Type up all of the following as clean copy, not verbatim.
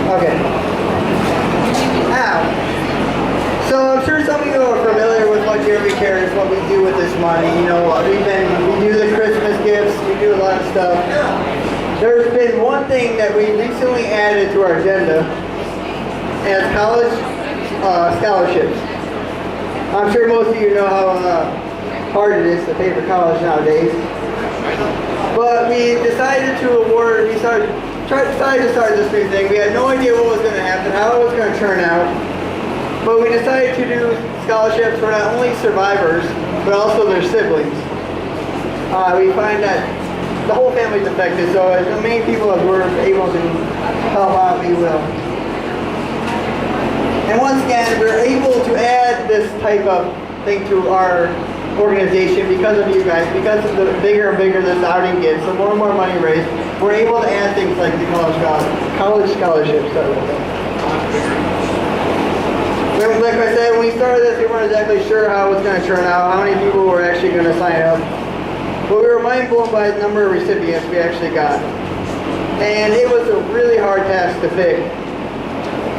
Okay. Now, so I'm sure some of you are familiar with what Jeremy Cares, what we do with this money. You know, we do the Christmas gifts, we do a lot of stuff. There's been one thing that we recently added to our agenda, and it's college scholarships. I'm sure most of you know how hard it is to pay for college nowadays. But we decided to award, decided to start this new thing. We had no idea what was going to happen, how it was going to turn out. But we decided to do scholarships for not only survivors, but also their siblings. We find that the whole family's affected, so as many people as we're able to help out, we will. And once again, we're able to add this type of thing to our organization because of you guys, because of the bigger and bigger this outing gets, the more and more money raised, we're able to add things like the college scholarships. Like I said, when we started this, we weren't exactly sure how it was going to turn out, how many people were actually going to sign up. But we were mind blown by the number of recipients we actually got. And it was a really hard task to pick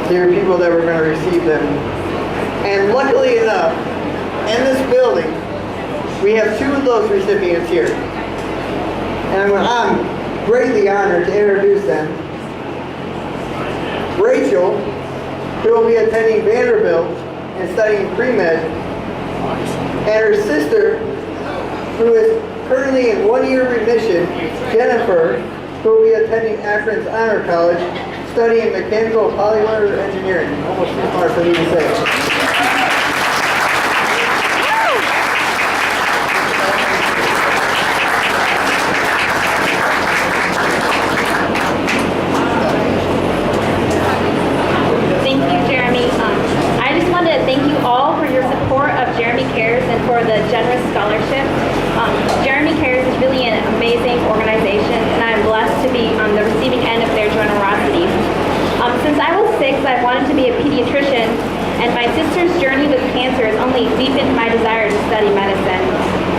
the people that were going to receive them. And luckily enough, in this building, we have two of those recipients here. And I'm greatly honored to introduce them. Rachel, who will be attending Vanderbilt and studying pre-med, and her sister, who is currently in one-year remission, Jennifer, who will be attending Akron's Honor College, studying mechanical polymer engineering. Almost too hard for me to say. Jeremy Cares is really an amazing organization, and I'm blessed to be on the receiving end of their generosity. Since I was 6, I wanted to be a pediatrician, and my sister's journey with cancer has only deepened my desire to study medicine.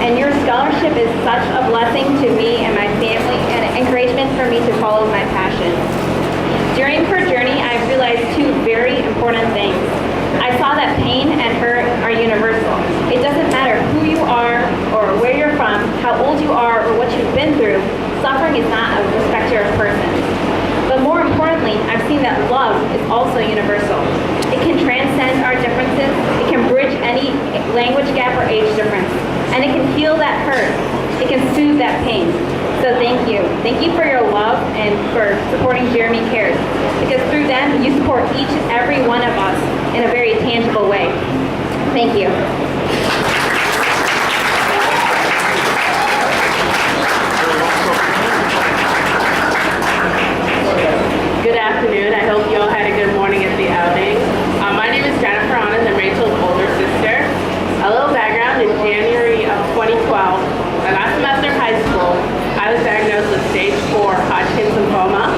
And your scholarship is such a blessing to me and my family, and an encouragement for me to follow my passion. During her journey, I realized two very important things. I saw that pain and hurt are universal. It doesn't matter who you are or where you're from, how old you are, or what you've been through. Suffering is not a respecter of persons. But more importantly, I've seen that love is also universal. It can transcend our differences, it can bridge any language gap or age difference, and it can heal that hurt. It can soothe that pain. So thank you. Thank you for your love and for supporting Jeremy Cares, because through them, you support each and every one of us in a very tangible way. Thank you. Good afternoon. I hope you all had a good morning at the outing. My name is Jennifer Anand. I'm Rachel's older sister. A little background: in January of 2012, my last semester of high school, I was diagnosed with stage 4 Hodgkin's lymphoma.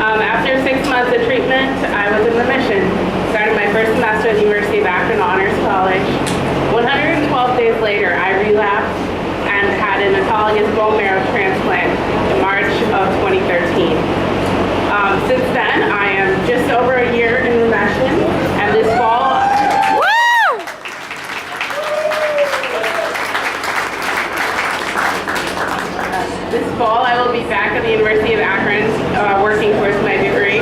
After 6 months of treatment, I was in remission. Started my first semester at the University of Akron Honors College. 112 days later, I relapsed and had an autologous bone marrow transplant in March of 2013. Since then, I am just over a year in remission, and this fall, I will be back at the University of Akron working towards my degree.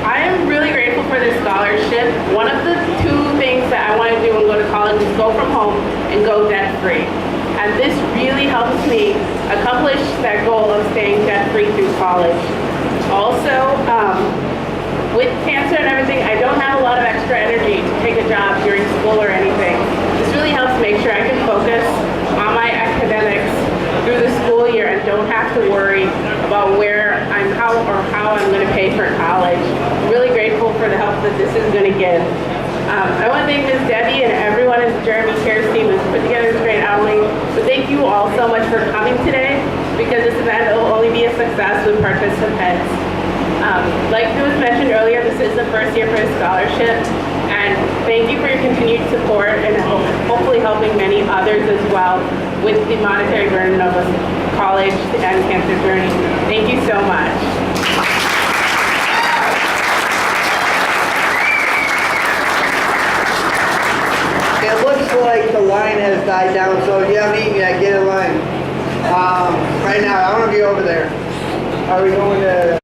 I am really grateful for this scholarship. One of the two things that I want to do when I go to college is go from home and go debt-free. And this really helps me accomplish that goal of staying debt-free through college. Also, with cancer and everything, I don't have a lot of extra energy to take a job during school or anything. This really helps make sure I can focus on my academics through the school year and don't have to worry about how I'm going to pay for college. I'm really grateful for the help that this is going to give. I want to thank Ms. Debbie and everyone in the Jeremy Cares team who's put together this great outing. But thank you all so much for coming today, because this event will only be a success with participants. Like it was mentioned earlier, this is the first year for the scholarship, and thank you for your continued support and hopefully helping many others as well with the monetary burden of a college and cancer journey. Thank you so much. like the line has died down, so if you haven't eaten yet, get in line. Right now, I want to be over there. Are we going to...